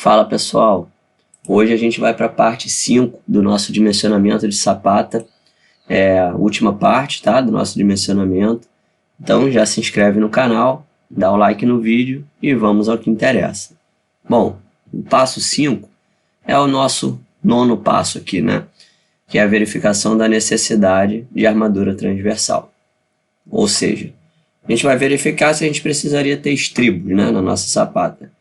Fala pessoal, hoje a gente vai para a parte 5 do nosso dimensionamento de sapata, a última parte, tá, do nosso dimensionamento. Então já se inscreve no canal, dá o like no vídeo e vamos ao que interessa. Bom, o passo 5 é o nosso nono passo aqui, né, que é a verificação da necessidade de armadura transversal. Ou seja, a gente vai verificar se a gente precisaria ter estribos, né, na nossa sapata.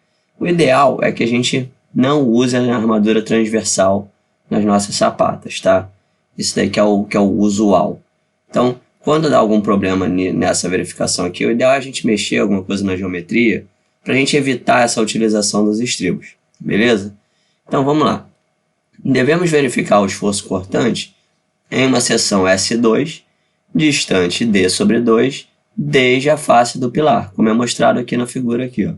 O ideal é que a gente não use a armadura transversal nas nossas sapatas, tá? Isso daí que é o usual. Então, quando dá algum problema nessa verificação aqui, o ideal é a gente mexer alguma coisa na geometria para a gente evitar essa utilização dos estribos, beleza? Então, vamos lá. Devemos verificar o esforço cortante em uma seção S2, distante D sobre 2, desde a face do pilar, como é mostrado aqui na figura aqui, ó.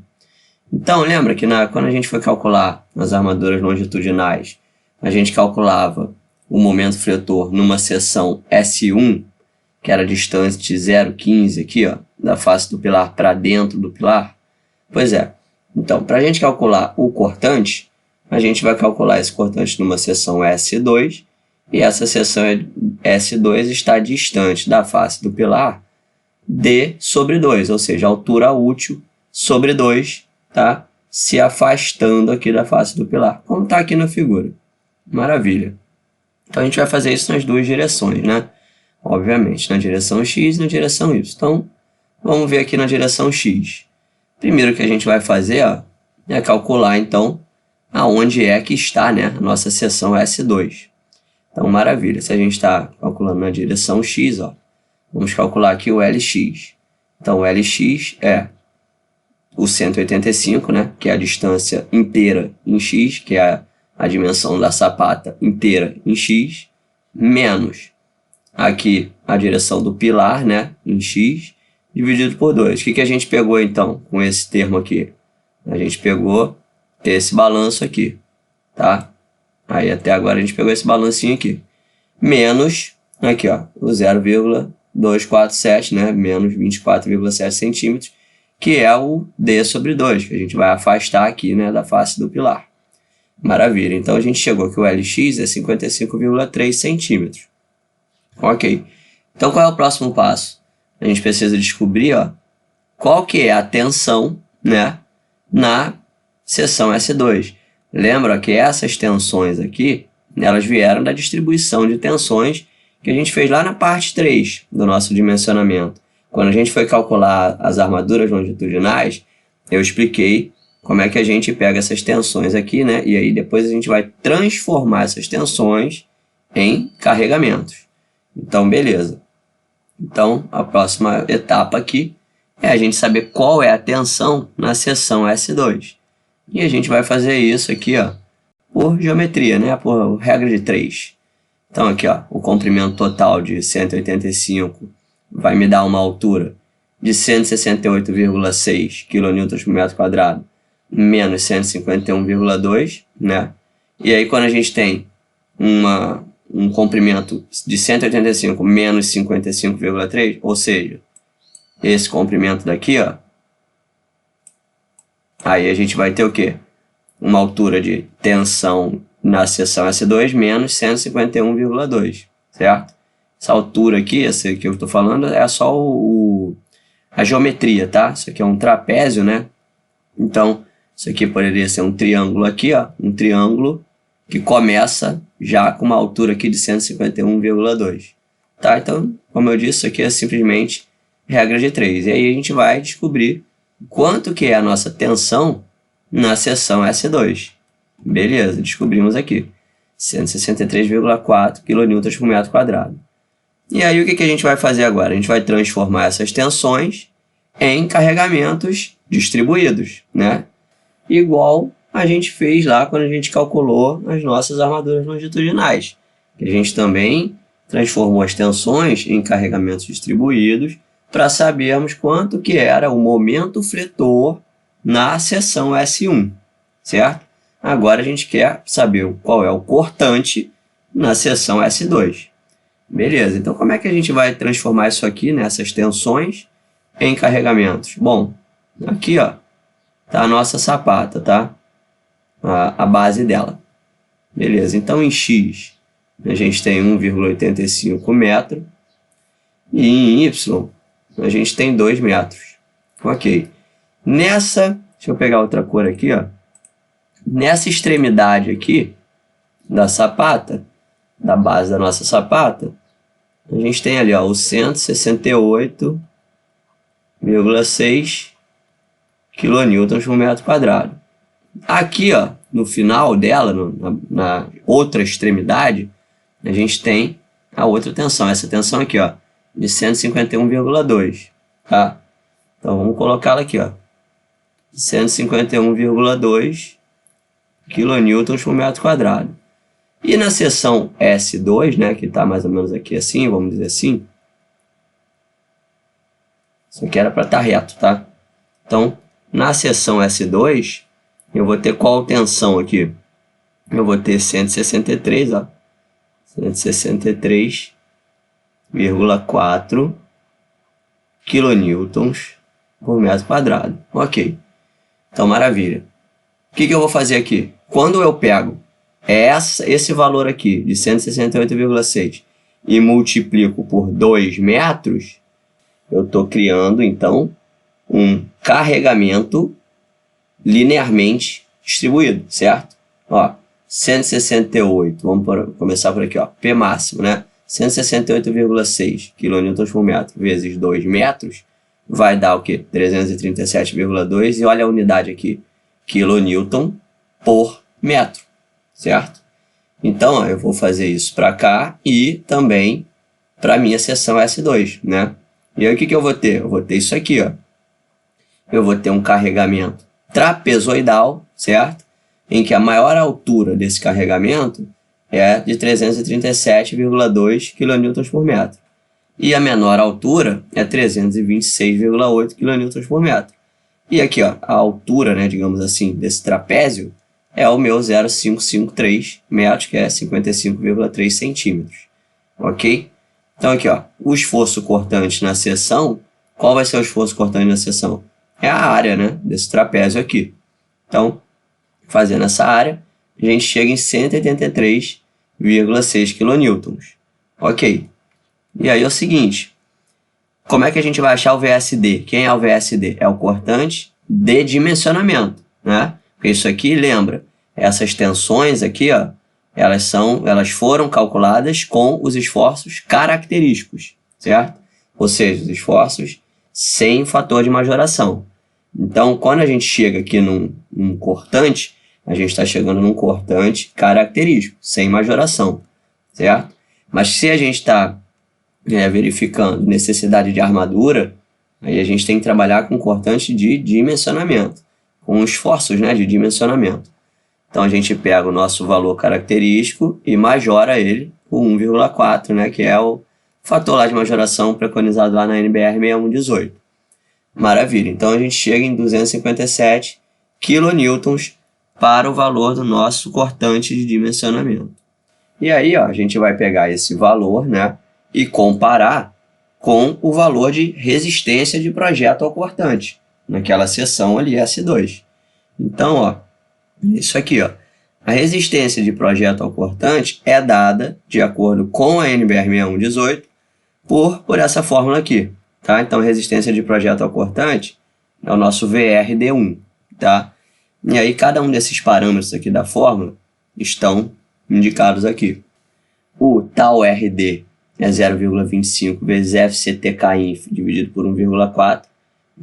Então, lembra que quando a gente foi calcular as armaduras longitudinais, a gente calculava o momento fletor numa seção S1, que era distante 0,15 aqui, ó, da face do pilar para dentro do pilar? Pois é. Então, para a gente calcular o cortante, a gente vai calcular esse cortante numa seção S2, e essa seção S2 está distante da face do pilar D sobre 2, ou seja, a altura útil sobre 2, tá? Se afastando aqui da face do pilar, como está aqui na figura. Maravilha. Então, a gente vai fazer isso nas duas direções, né? Obviamente, na direção X e na direção Y. Então, vamos ver aqui na direção X. Primeiro que a gente vai fazer, ó, é calcular, então, aonde é que está, né, a nossa seção S2. Então, maravilha. Se a gente está calculando na direção X, ó, vamos calcular aqui o LX. Então, o LX é o 185, né, que é a distância inteira em x, que é a dimensão da sapata inteira em x, menos aqui a direção do pilar, né, em x, dividido por 2. O que a gente pegou, então, com esse termo aqui? A gente pegou esse balanço aqui, tá? Aí, até agora, a gente pegou esse balancinho aqui. Menos, aqui, ó, o 0,247, né, menos 24,7 centímetros, que é o D sobre 2, que a gente vai afastar aqui, né, da face do pilar. Maravilha. Então, a gente chegou que o LX é 55,3 centímetros. Ok. Então, qual é o próximo passo? A gente precisa descobrir, ó, qual que é a tensão, né, na seção S2. Lembra que essas tensões aqui, elas vieram da distribuição de tensões que a gente fez lá na parte 3 do nosso dimensionamento. Quando a gente foi calcular as armaduras longitudinais, eu expliquei como é que a gente pega essas tensões aqui, né? E aí depois a gente vai transformar essas tensões em carregamentos. Então, beleza. Então, a próxima etapa aqui é a gente saber qual é a tensão na seção S2. E a gente vai fazer isso aqui, ó, por geometria, né? Por regra de 3. Então, aqui, ó, o comprimento total de 185 vai me dar uma altura de 168,6 kN por metro quadrado, menos 151,2, né? E aí, quando a gente tem um comprimento de 185 menos 55,3, ou seja, esse comprimento daqui, ó, aí a gente vai ter o quê? Uma altura de tensão na seção S2 menos 151,2, certo? Essa altura aqui, essa que eu estou falando, é só a geometria, tá? Isso aqui é um trapézio, né? Então, isso aqui poderia ser um triângulo aqui, ó. Um triângulo que começa já com uma altura aqui de 151,2. Tá? Então, como eu disse, isso aqui é simplesmente regra de 3. E aí a gente vai descobrir quanto que é a nossa tensão na seção S2. Beleza, descobrimos aqui. 163,4 kN por metro quadrado. E aí, o que a gente vai fazer agora? A gente vai transformar essas tensões em carregamentos distribuídos, né? Igual a gente fez lá quando a gente calculou as nossas armaduras longitudinais. A gente também transformou as tensões em carregamentos distribuídos para sabermos quanto que era o momento fletor na seção S1, certo? Agora a gente quer saber qual é o cortante na seção S2. Beleza, então como é que a gente vai transformar isso aqui, né, essas tensões, em carregamentos? Bom, aqui, ó, tá a nossa sapata, tá? a base dela. Beleza, então em X a gente tem 1,85 metro e em Y a gente tem 2 metros. Ok. Deixa eu pegar outra cor aqui, ó. Nessa extremidade aqui da sapata, da base da nossa sapata, a gente tem ali, ó, o 168,6 kN por metro quadrado. Aqui, ó, no final dela, na outra extremidade, a gente tem a outra tensão. Essa tensão aqui, ó, de 151,2, tá? Então, vamos colocá-la aqui, ó. 151,2 kN por metro quadrado. E na seção S2, né, que está mais ou menos aqui assim, vamos dizer assim. Isso aqui era para estar reto, tá? Então, na seção S2, eu vou ter qual tensão aqui? Eu vou ter 163, ó. 163,4 kN por metro quadrado. Ok. Então, maravilha. O que eu vou fazer aqui? Quando eu pego esse valor aqui, de 168,6, e multiplico por 2 metros, eu estou criando, então, um carregamento linearmente distribuído, certo? Ó, 168, vamos começar por aqui, ó, P máximo, né? 168,6 kN por metro vezes 2 metros vai dar o quê? 337,2, e olha a unidade aqui, kN por metro, certo? Então, ó, eu vou fazer isso para cá e também para a minha seção S2, né? E aí o que eu vou ter? Eu vou ter isso aqui, ó. Eu vou ter um carregamento trapezoidal, certo? Em que a maior altura desse carregamento é de 337,2 kN por metro. E a menor altura é 326,8 kN por metro. E aqui, ó, a altura, né, digamos assim, desse trapézio é o meu 0,553 metros, que é 55,3 centímetros. Ok? Então aqui, ó, o esforço cortante na seção, qual vai ser o esforço cortante na seção? É a área, né, desse trapézio aqui. Então, fazendo essa área, a gente chega em 183,6 kN. Ok. E aí é o seguinte, como é que a gente vai achar o VSD? Quem é o VSD? É o cortante de dimensionamento, né? Porque isso aqui, lembra, essas tensões aqui, ó, elas foram calculadas com os esforços característicos, certo? Ou seja, os esforços sem fator de majoração. Então, quando a gente chega aqui num cortante, a gente está chegando num cortante característico, sem majoração, certo? Mas se a gente está verificando necessidade de armadura, aí a gente tem que trabalhar com cortante de dimensionamento, com esforços, né, de dimensionamento. Então, a gente pega o nosso valor característico e majora ele por 1,4, né, que é o fator lá de majoração preconizado lá na NBR 6118. Maravilha. Então, a gente chega em 257 kN para o valor do nosso cortante de dimensionamento. E aí, ó, a gente vai pegar esse valor, né, e comparar com o valor de resistência de projeto ao cortante, naquela seção ali, S2. Então, ó, isso aqui, ó, a resistência de projeto ao cortante é dada, de acordo com a NBR 6118, por essa fórmula aqui, tá? Então, resistência de projeto ao cortante é o nosso VRD1, tá? E aí, cada um desses parâmetros aqui da fórmula estão indicados aqui. O tal RD é 0,25 vezes FCTK-INF dividido por 1,4.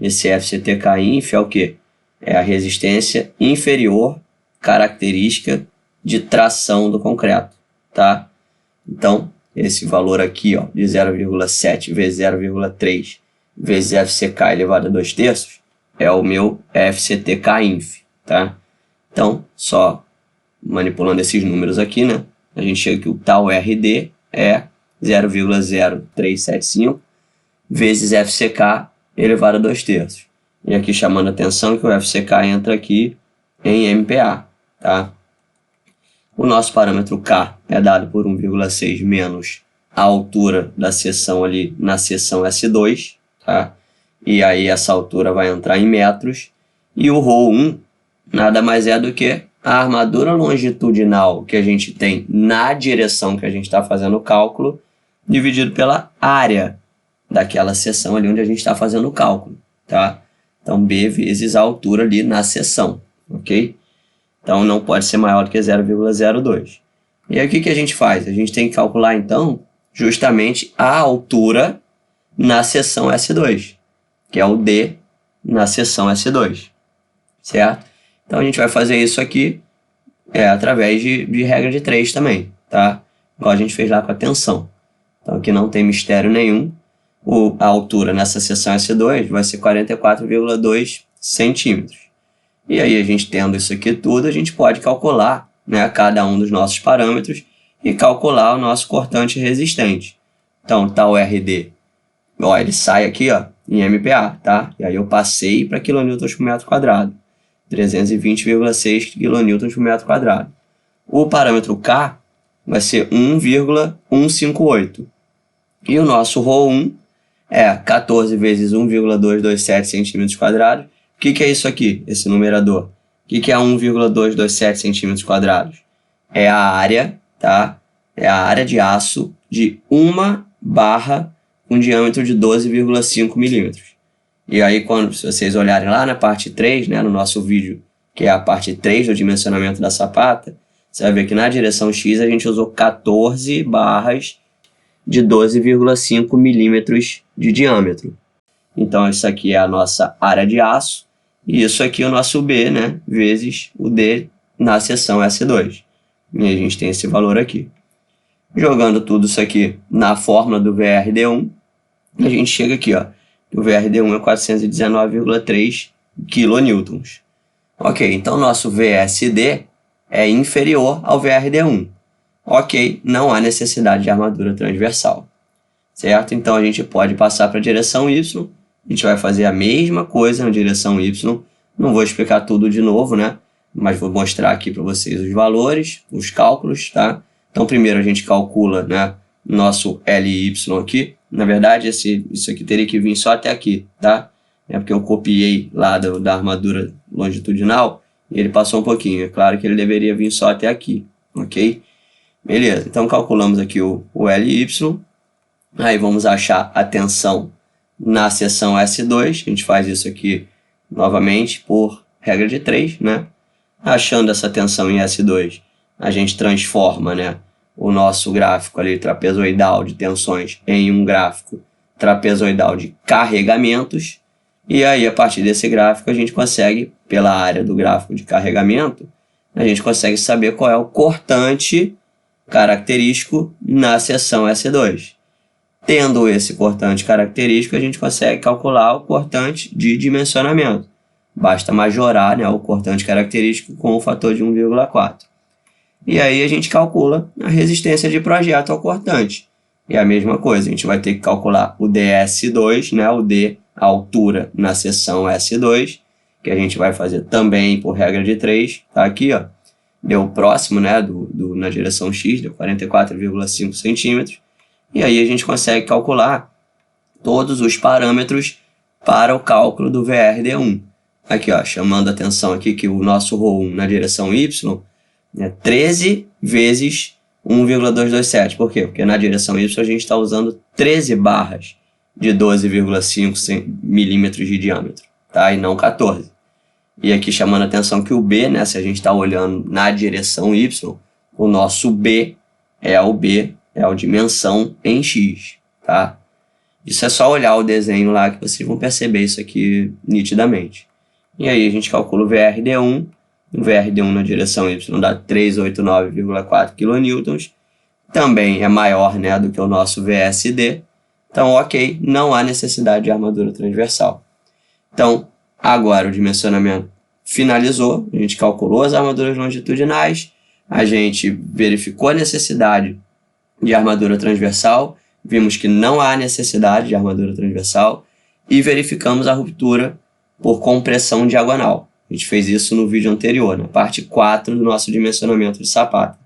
Esse FCTK-INF é o quê? É a resistência inferior característica de tração do concreto, tá? Então, esse valor aqui, ó, de 0,7 vezes 0,3 vezes FCK elevado a 2/3 é o meu FCTK-INF, tá? Então, só manipulando esses números aqui, né? A gente chega que o tal RD é 0,0375 vezes FCK elevado a 2/3. E aqui chamando a atenção que o FCK entra aqui em MPa, tá? O nosso parâmetro K é dado por 1,6 menos a altura da seção ali na seção S2, tá? E aí essa altura vai entrar em metros. E o ρ1 nada mais é do que a armadura longitudinal que a gente tem na direção que a gente está fazendo o cálculo, dividido pela área daquela seção ali onde a gente está fazendo o cálculo, tá? Então, B vezes a altura ali na seção, ok? Então, não pode ser maior do que 0,02. E aí, o que a gente faz? A gente tem que calcular, então, justamente a altura na seção S2, que é o D na seção S2, certo? Então, a gente vai fazer isso aqui através de regra de 3 também, tá? Igual a gente fez lá com a tensão. Então, aqui não tem mistério nenhum. A altura nessa seção S2 vai ser 44,2 centímetros. E aí, a gente tendo isso aqui tudo, a gente pode calcular, né, cada um dos nossos parâmetros e calcular o nosso cortante resistente. Então, tá o RD. Ó, ele sai aqui, ó, em MPa, tá? E aí eu passei para kN por metro quadrado. 320,6 kN por metro quadrado. O parâmetro K vai ser 1,158. E o nosso ρ1 é 14 vezes 1,227 centímetros quadrados. O que é isso aqui, esse numerador? O que é 1,227 centímetros quadrados? É a área, tá? É a área de aço de uma barra com diâmetro de 12,5 milímetros. E aí, se vocês olharem lá na parte 3, né, no nosso vídeo, que é a parte 3 do dimensionamento da sapata, você vai ver que na direção X a gente usou 14 barras de 12,5 milímetros de diâmetro. Então, isso aqui é a nossa área de aço, e isso aqui é o nosso B, né, vezes o D na seção S2. E a gente tem esse valor aqui. Jogando tudo isso aqui na fórmula do VRD1, a gente chega aqui, ó. O VRD1 é 419,3 kN. Ok, então nosso VSD é inferior ao VRD1. Ok, não há necessidade de armadura transversal. Certo? Então a gente pode passar para a direção Y. A gente vai fazer a mesma coisa na direção Y. Não vou explicar tudo de novo, né? Mas vou mostrar aqui para vocês os valores, os cálculos, tá? Então primeiro a gente calcula, né, nosso LY aqui. Na verdade, isso aqui teria que vir só até aqui, tá? É porque eu copiei lá da armadura longitudinal e ele passou um pouquinho. É claro que ele deveria vir só até aqui, ok? Beleza, então calculamos aqui o LY. Aí vamos achar a tensão na seção S2. A gente faz isso aqui novamente por regra de 3, né? Achando essa tensão em S2, a gente transforma, né, o nosso gráfico ali trapezoidal de tensões em um gráfico trapezoidal de carregamentos. E aí, a partir desse gráfico, a gente consegue, pela área do gráfico de carregamento, a gente consegue saber qual é o cortante característico na seção S2. Tendo esse cortante característico, a gente consegue calcular o cortante de dimensionamento. Basta majorar, né, o cortante característico com o fator de 1,4. E aí a gente calcula a resistência de projeto ao cortante. E a mesma coisa, a gente vai ter que calcular o DS2, né, o D, a altura na seção S2, que a gente vai fazer também por regra de 3. Tá aqui, ó, deu próximo, né, na direção X, deu 44,5 centímetros. E aí a gente consegue calcular todos os parâmetros para o cálculo do VRD1. Aqui, ó, chamando a atenção aqui que o nosso ρ1 na direção Y é 13 vezes 1,227. Por quê? Porque na direção Y a gente está usando 13 barras de 12,5 milímetros de diâmetro, tá? E não 14. E aqui chamando a atenção que o B, né, se a gente está olhando na direção Y, o nosso B é o dimensão em X, tá? Isso é só olhar o desenho lá que vocês vão perceber isso aqui nitidamente. E aí a gente calcula o VRD1. O VRD1 na direção Y dá 389,4 kN. Também é maior, né, do que o nosso VSD. Então, ok, não há necessidade de armadura transversal. Então, agora o dimensionamento finalizou. A gente calculou as armaduras longitudinais. A gente verificou a necessidade de armadura transversal. Vimos que não há necessidade de armadura transversal. E verificamos a ruptura por compressão diagonal. A gente fez isso no vídeo anterior, na parte 4 do nosso dimensionamento de sapata.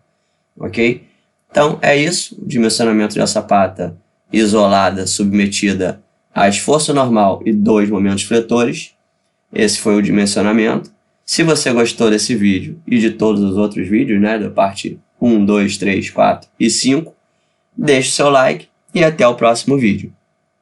Ok? Então, é isso. O dimensionamento da sapata isolada, submetida a esforço normal e 2 momentos fletores. Esse foi o dimensionamento. Se você gostou desse vídeo e de todos os outros vídeos, né, da parte 1, 2, 3, 4 e 5, deixe seu like e até o próximo vídeo.